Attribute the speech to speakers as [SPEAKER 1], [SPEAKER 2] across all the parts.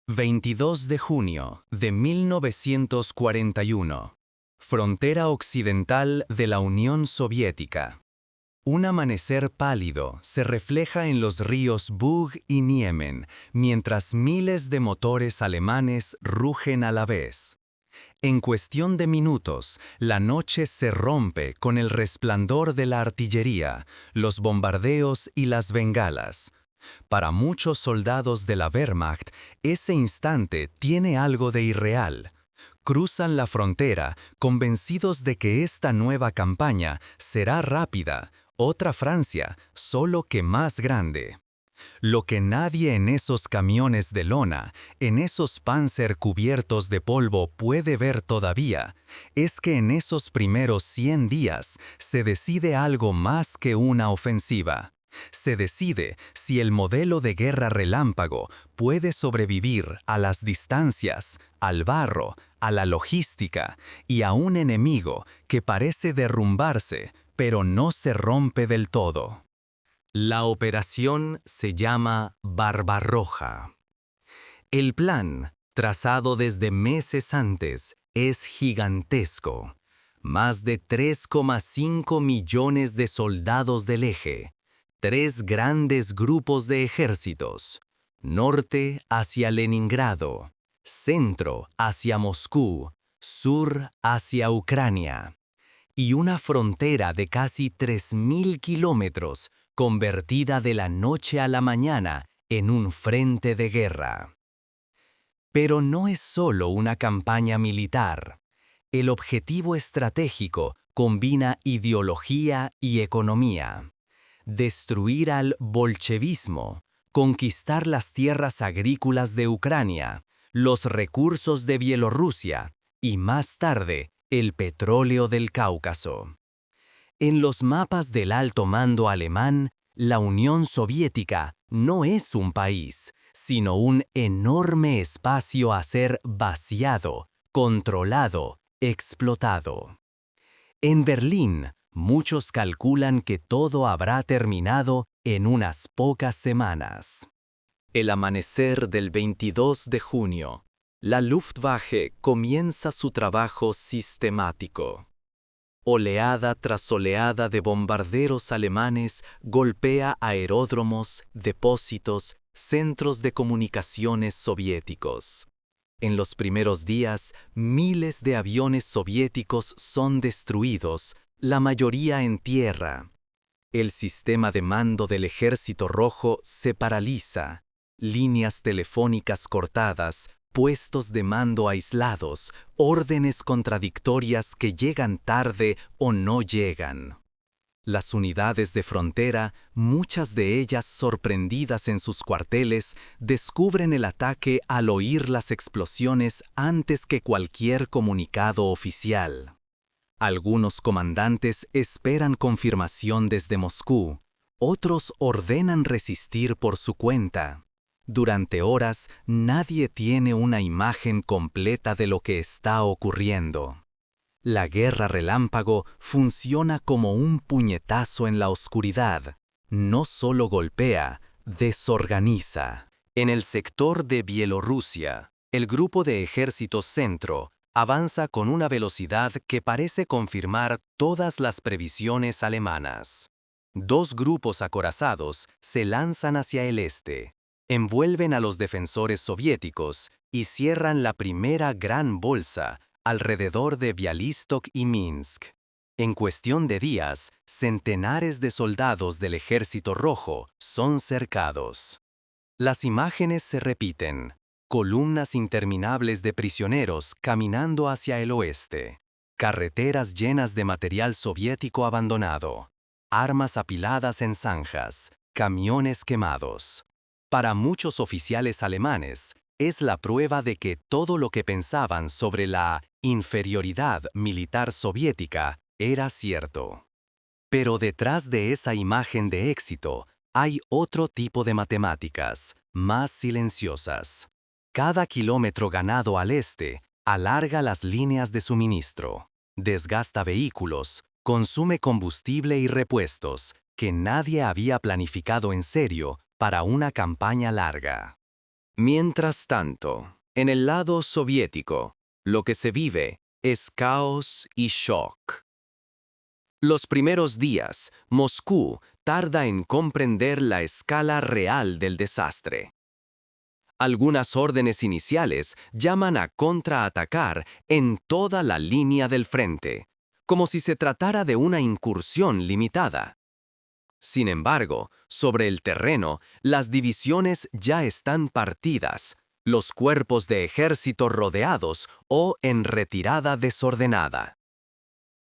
[SPEAKER 1] 22 de junio de 1941. Frontera occidental de la Unión Soviética. Un amanecer pálido se refleja en los ríos Bug y Niemen, mientras miles de motores alemanes rugen a la vez. En cuestión de minutos, la noche se rompe con el resplandor de la artillería, los bombardeos y las bengalas. Para muchos soldados de la Wehrmacht, ese instante tiene algo de irreal. Cruzan la frontera convencidos de que esta nueva campaña será rápida, otra Francia, solo que más grande. Lo que nadie en esos camiones de lona, en esos Panzer cubiertos de polvo puede ver todavía, es que en esos primeros 100 días se decide algo más que una ofensiva. Se decide si el modelo de guerra relámpago puede sobrevivir a las distancias, al barro, a la logística y a un enemigo que parece derrumbarse, pero no se rompe del todo. La operación se llama Barbarroja. El plan, trazado desde meses antes, es gigantesco. Más de 3,5 millones de soldados del eje, 3 grandes grupos de ejércitos, norte hacia Leningrado, centro hacia Moscú, sur hacia Ucrania, y una frontera de casi 3.000 kilómetros convertida de la noche a la mañana en un frente de guerra. Pero no es solo una campaña militar. El objetivo estratégico combina ideología y economía. Destruir al bolchevismo, conquistar las tierras agrícolas de Ucrania, los recursos de Bielorrusia y más tarde el petróleo del Cáucaso. En los mapas del alto mando alemán, la Unión Soviética no es un país, sino un enorme espacio a ser vaciado, controlado, explotado. En Berlín, muchos calculan que todo habrá terminado en unas pocas semanas. El amanecer del 22 de junio, la Luftwaffe comienza su trabajo sistemático. Oleada tras oleada de bombarderos alemanes golpea aeródromos, depósitos, centros de comunicaciones soviéticos. En los primeros días, miles de aviones soviéticos son destruidos, la mayoría en tierra. El sistema de mando del Ejército Rojo se paraliza. Líneas telefónicas cortadas, puestos de mando aislados, órdenes contradictorias que llegan tarde o no llegan. Las unidades de frontera, muchas de ellas sorprendidas en sus cuarteles, descubren el ataque al oír las explosiones antes que cualquier comunicado oficial. Algunos comandantes esperan confirmación desde Moscú, otros ordenan resistir por su cuenta. Durante horas, nadie tiene una imagen completa de lo que está ocurriendo. La guerra relámpago funciona como un puñetazo en la oscuridad. No solo golpea, desorganiza. En el sector de Bielorrusia, el grupo de ejércitos centro avanza con una velocidad que parece confirmar todas las previsiones alemanas. 2 grupos acorazados se lanzan hacia el este, envuelven a los defensores soviéticos y cierran la primera gran bolsa alrededor de Bialystok y Minsk. En cuestión de días, centenares de soldados del Ejército Rojo son cercados. Las imágenes se repiten. Columnas interminables de prisioneros caminando hacia el oeste. Carreteras llenas de material soviético abandonado. Armas apiladas en zanjas. Camiones quemados. Para muchos oficiales alemanes, es la prueba de que todo lo que pensaban sobre la inferioridad militar soviética era cierto. Pero detrás de esa imagen de éxito, hay otro tipo de matemáticas, más silenciosas. Cada kilómetro ganado al este alarga las líneas de suministro, desgasta vehículos, consume combustible y repuestos que nadie había planificado en serio para una campaña larga. Mientras tanto, en el lado soviético, lo que se vive es caos y shock. Los primeros días, Moscú tarda en comprender la escala real del desastre. Algunas órdenes iniciales llaman a contraatacar en toda la línea del frente, como si se tratara de una incursión limitada. Sin embargo, sobre el terreno, las divisiones ya están partidas, los cuerpos de ejército rodeados o en retirada desordenada.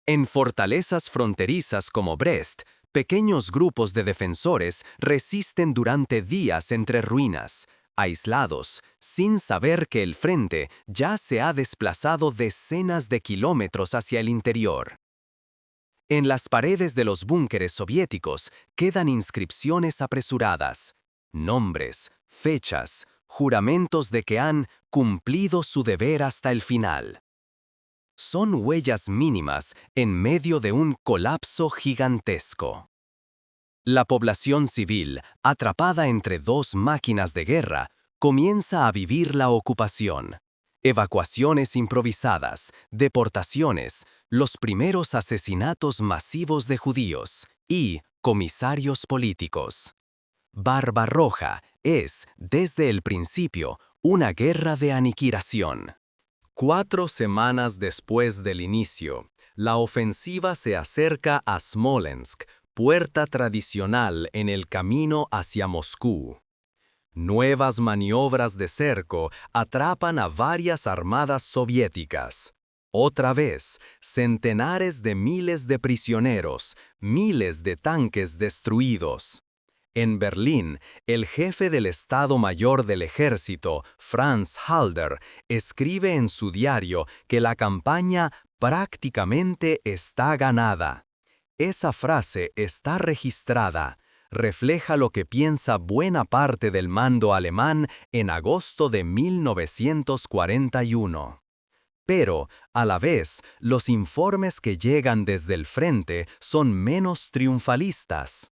[SPEAKER 1] En fortalezas fronterizas como Brest, pequeños grupos de defensores resisten durante días entre ruinas, aislados, sin saber que el frente ya se ha desplazado decenas de kilómetros hacia el interior. En las paredes de los búnkeres soviéticos quedan inscripciones apresuradas, nombres, fechas, juramentos de que han cumplido su deber hasta el final. Son huellas mínimas en medio de un colapso gigantesco. La población civil, atrapada entre dos máquinas de guerra, comienza a vivir la ocupación. Evacuaciones improvisadas, deportaciones, los primeros asesinatos masivos de judíos y comisarios políticos. Barbarroja es, desde el principio, una guerra de aniquilación. 4 semanas después del inicio, la ofensiva se acerca a Smolensk, puerta tradicional en el camino hacia Moscú. Nuevas maniobras de cerco atrapan a varias armadas soviéticas. Otra vez, centenares de miles de prisioneros, miles de tanques destruidos. En Berlín, el jefe del Estado Mayor del Ejército, Franz Halder, escribe en su diario que la campaña prácticamente está ganada. Esa frase está registrada. Refleja lo que piensa buena parte del mando alemán en agosto de 1941. Pero, a la vez, los informes que llegan desde el frente son menos triunfalistas.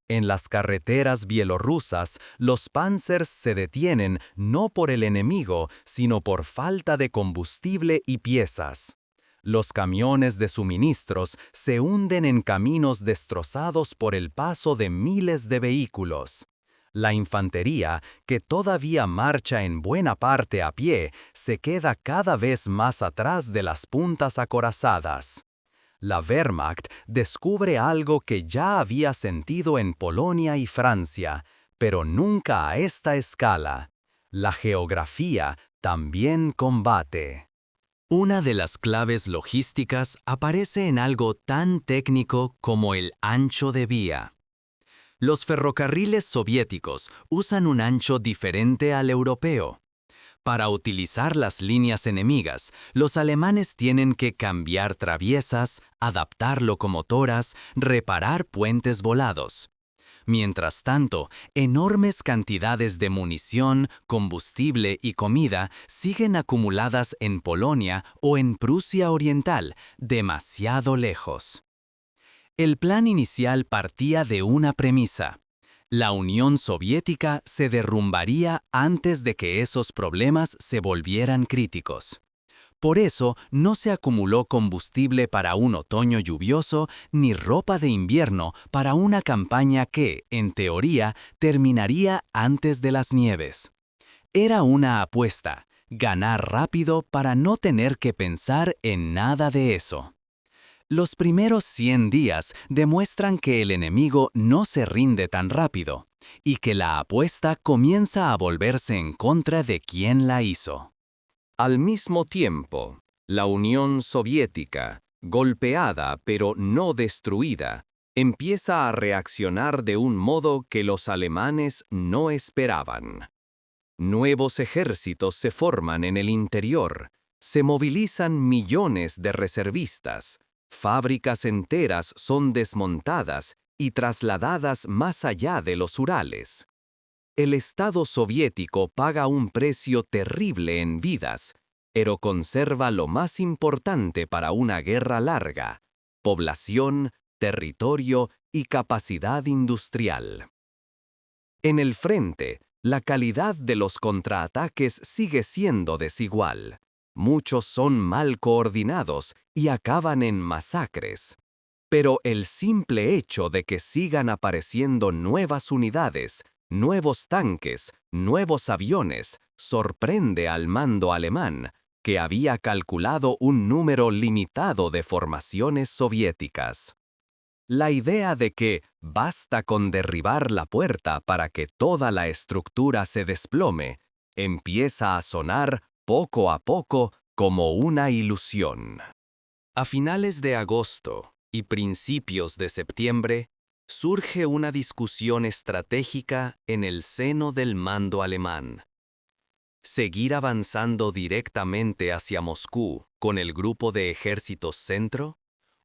[SPEAKER 1] En las carreteras bielorrusas, los panzers se detienen no por el enemigo, sino por falta de combustible y piezas. Los camiones de suministros se hunden en caminos destrozados por el paso de miles de vehículos. La infantería, que todavía marcha en buena parte a pie, se queda cada vez más atrás de las puntas acorazadas. La Wehrmacht descubre algo que ya había sentido en Polonia y Francia, pero nunca a esta escala. La geografía también combate. Una de las claves logísticas aparece en algo tan técnico como el ancho de vía. Los ferrocarriles soviéticos usan un ancho diferente al europeo. Para utilizar las líneas enemigas, los alemanes tienen que cambiar traviesas, adaptar locomotoras, reparar puentes volados. Mientras tanto, enormes cantidades de munición, combustible y comida siguen acumuladas en Polonia o en Prusia Oriental, demasiado lejos. El plan inicial partía de una premisa. La Unión Soviética se derrumbaría antes de que esos problemas se volvieran críticos. Por eso no se acumuló combustible para un otoño lluvioso ni ropa de invierno para una campaña que, en teoría, terminaría antes de las nieves. Era una apuesta, ganar rápido para no tener que pensar en nada de eso. Los primeros 100 días demuestran que el enemigo no se rinde tan rápido y que la apuesta comienza a volverse en contra de quien la hizo. Al mismo tiempo, la Unión Soviética, golpeada pero no destruida, empieza a reaccionar de un modo que los alemanes no esperaban. Nuevos ejércitos se forman en el interior, se movilizan millones de reservistas, fábricas enteras son desmontadas y trasladadas más allá de los Urales. El Estado soviético paga un precio terrible en vidas, pero conserva lo más importante para una guerra larga: población, territorio y capacidad industrial. En el frente,
[SPEAKER 2] La calidad de los contraataques sigue siendo desigual. Muchos son mal coordinados y acaban en masacres. Pero el simple hecho de que sigan apareciendo nuevas unidades, nuevos tanques, nuevos aviones, sorprende al mando alemán, que había calculado un número limitado de formaciones soviéticas. La idea de que basta con derribar la puerta para que toda la estructura se desplome empieza a sonar poco a poco como una ilusión.
[SPEAKER 1] A finales de agosto y principios de septiembre, surge una discusión estratégica en el seno del mando alemán. ¿Seguir avanzando directamente hacia Moscú con el grupo de ejércitos centro?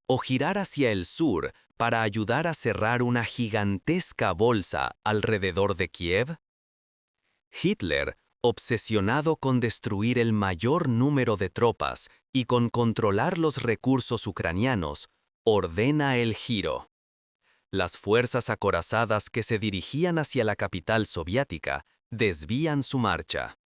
[SPEAKER 1] ¿O girar hacia el sur para ayudar a cerrar una gigantesca bolsa alrededor de Kiev? Hitler, obsesionado con destruir el mayor número de tropas y con controlar los recursos ucranianos, ordena el giro. Las fuerzas acorazadas que se dirigían hacia la capital soviética desvían su marcha.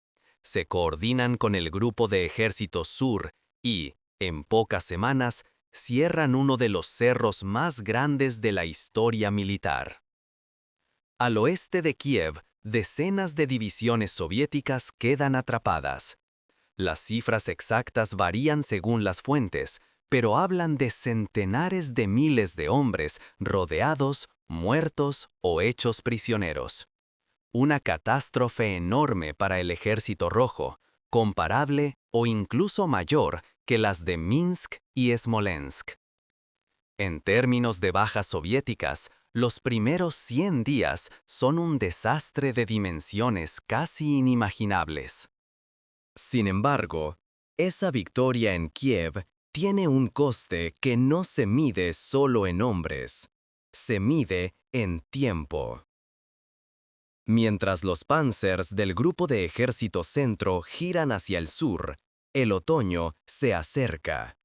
[SPEAKER 1] Se coordinan con el grupo de ejércitos sur y, en pocas semanas, cierran uno de los cerros más grandes de la historia militar. Al oeste de Kiev, decenas de divisiones soviéticas quedan atrapadas. Las cifras exactas varían según las fuentes, pero hablan de centenares de miles de hombres rodeados, muertos o hechos prisioneros. Una catástrofe enorme para el Ejército Rojo, comparable o incluso mayor que las de Minsk y Smolensk. En términos de bajas soviéticas, los primeros 100 días son un desastre de dimensiones casi inimaginables.
[SPEAKER 2] Sin embargo, esa victoria en Kiev tiene un coste que no se mide solo en hombres, se mide en tiempo. Mientras los panzers del grupo de ejército centro giran hacia el sur, el otoño se acerca.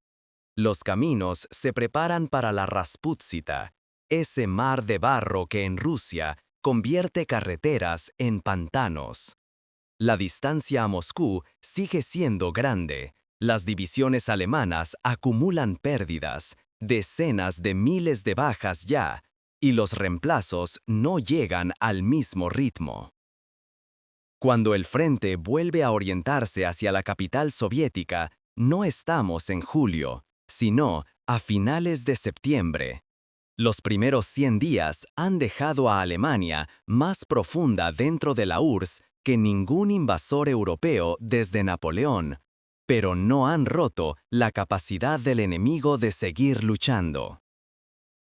[SPEAKER 2] Los caminos se preparan para la Rasputsita, ese mar de barro que en Rusia convierte carreteras en pantanos. La distancia a Moscú sigue siendo grande. Las divisiones alemanas acumulan pérdidas, decenas de miles de bajas ya, y los reemplazos no llegan al mismo ritmo. Cuando el frente vuelve a orientarse hacia la capital soviética, no estamos en julio, sino a finales de septiembre. Los primeros 100 días han dejado a Alemania más profunda dentro de la URSS que ningún invasor europeo desde Napoleón, pero no han roto la capacidad del enemigo de seguir luchando.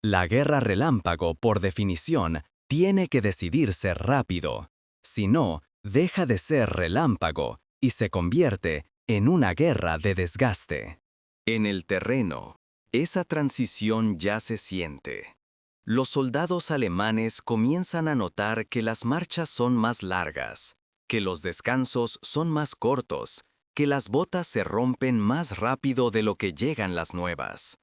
[SPEAKER 2] La guerra relámpago, por definición, tiene que decidirse rápido. Si no, deja de ser relámpago y se convierte en una guerra de desgaste. En el terreno, esa transición ya se siente. Los soldados alemanes comienzan a notar que las marchas son más largas, que los descansos son más cortos, que las botas se rompen más rápido de lo que llegan las nuevas.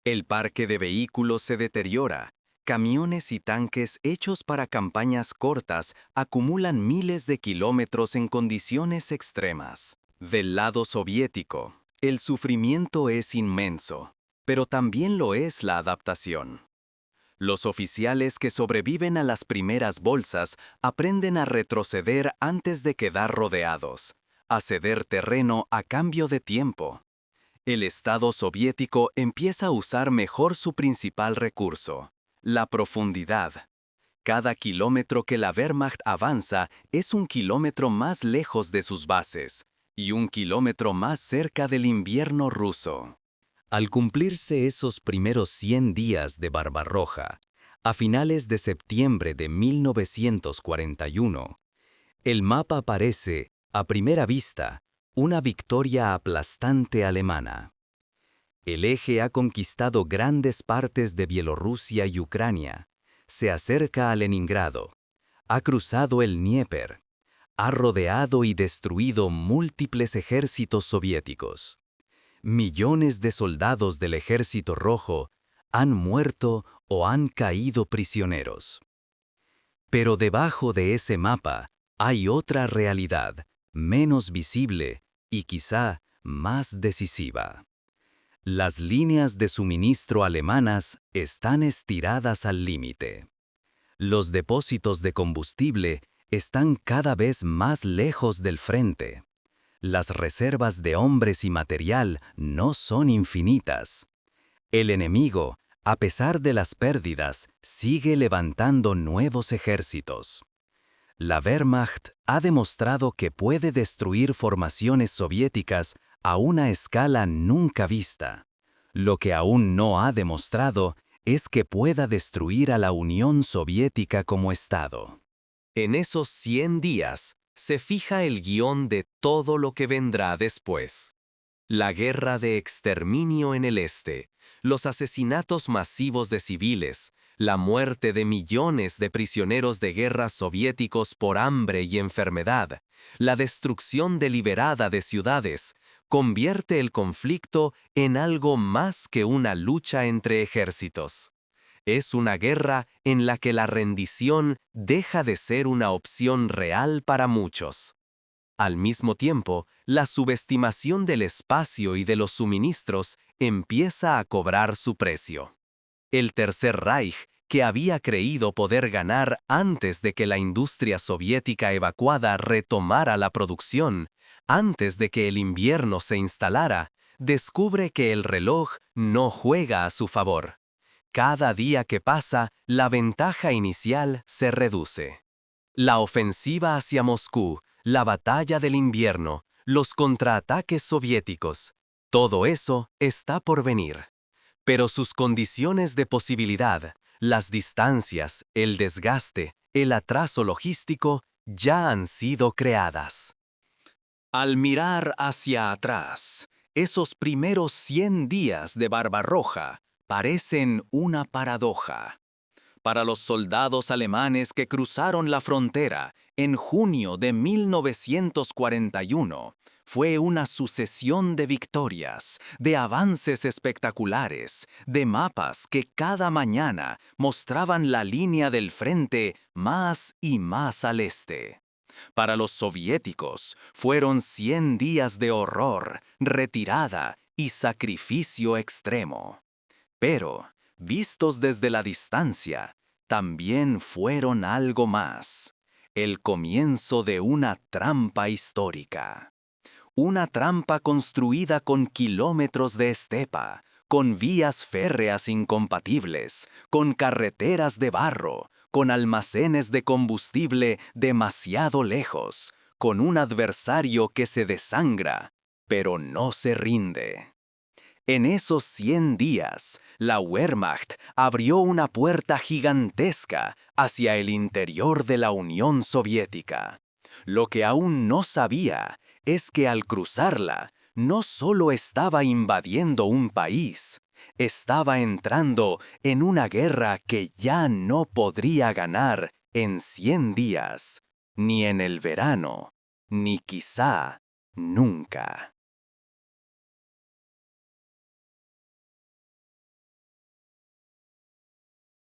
[SPEAKER 2] El parque de vehículos se deteriora. Camiones y tanques hechos para campañas cortas acumulan miles de kilómetros en condiciones extremas. Del lado soviético, el sufrimiento es inmenso, pero también lo es la adaptación. Los oficiales que sobreviven a las primeras bolsas aprenden a retroceder antes de quedar rodeados, a ceder terreno a cambio de tiempo. El Estado soviético empieza a usar mejor su principal recurso, la profundidad. Cada kilómetro que la Wehrmacht avanza es un kilómetro más lejos de sus bases y un kilómetro más cerca del invierno ruso. Al cumplirse esos primeros 100 días de Barbarroja, a finales de septiembre de 1941, el mapa parece, a primera vista, una victoria aplastante alemana. El eje ha conquistado grandes partes de Bielorrusia y Ucrania, se acerca a Leningrado, ha cruzado el Dnieper, ha rodeado y destruido múltiples ejércitos soviéticos. Millones de soldados del Ejército Rojo han muerto o han caído prisioneros. Pero debajo de ese mapa Hay otra realidad, menos visible y quizá más decisiva. Las líneas de suministro alemanas están estiradas al límite. Los depósitos de combustible están cada vez más lejos del frente. Las reservas de hombres y material no son infinitas. El enemigo, a pesar de las pérdidas, sigue levantando nuevos ejércitos. La Wehrmacht ha demostrado que puede destruir formaciones soviéticas a una escala nunca vista. Lo que aún no ha demostrado es que pueda destruir a la Unión Soviética como Estado.
[SPEAKER 1] En esos 100 días se fija el guión de todo lo que vendrá después. La guerra de exterminio en el este, los asesinatos masivos de civiles, la muerte de millones de prisioneros de guerra soviéticos por hambre y enfermedad, la destrucción deliberada de ciudades, convierte el conflicto en algo más que una lucha entre ejércitos. Es una guerra en la que la rendición deja de ser una opción real para muchos. Al mismo tiempo, la subestimación del espacio y de los suministros empieza a cobrar su precio. El Tercer Reich, que había creído poder ganar antes de que la industria soviética evacuada retomara la producción, antes de que el invierno se instalara, descubre que el reloj no juega a su favor. Cada día que pasa, la ventaja inicial se reduce. La ofensiva hacia Moscú, la batalla del invierno, los contraataques soviéticos, todo eso está por venir. Pero sus condiciones de posibilidad, las distancias, el desgaste, el atraso logístico, ya han sido creadas. Al mirar hacia atrás, esos primeros 100 días de Barbarroja parecen una paradoja. Para los soldados alemanes que cruzaron la frontera en junio de 1941, fue una sucesión de victorias, de avances espectaculares, de mapas que cada mañana mostraban la línea del frente más y más al este. Para los soviéticos, fueron 100 días de horror, retirada y sacrificio extremo. Pero, vistos desde la distancia, también fueron algo más. El comienzo de una trampa histórica. Una trampa construida con kilómetros de estepa, con vías férreas incompatibles, con carreteras de barro, con almacenes de combustible demasiado lejos, con un adversario que se desangra, pero no se rinde. En esos 100 días, la Wehrmacht abrió una puerta gigantesca hacia el interior de la Unión Soviética. Lo que aún no sabía es que al cruzarla, no solo estaba invadiendo un país, estaba entrando en una guerra que ya no podría ganar en 100 días, ni en el verano, ni quizá nunca.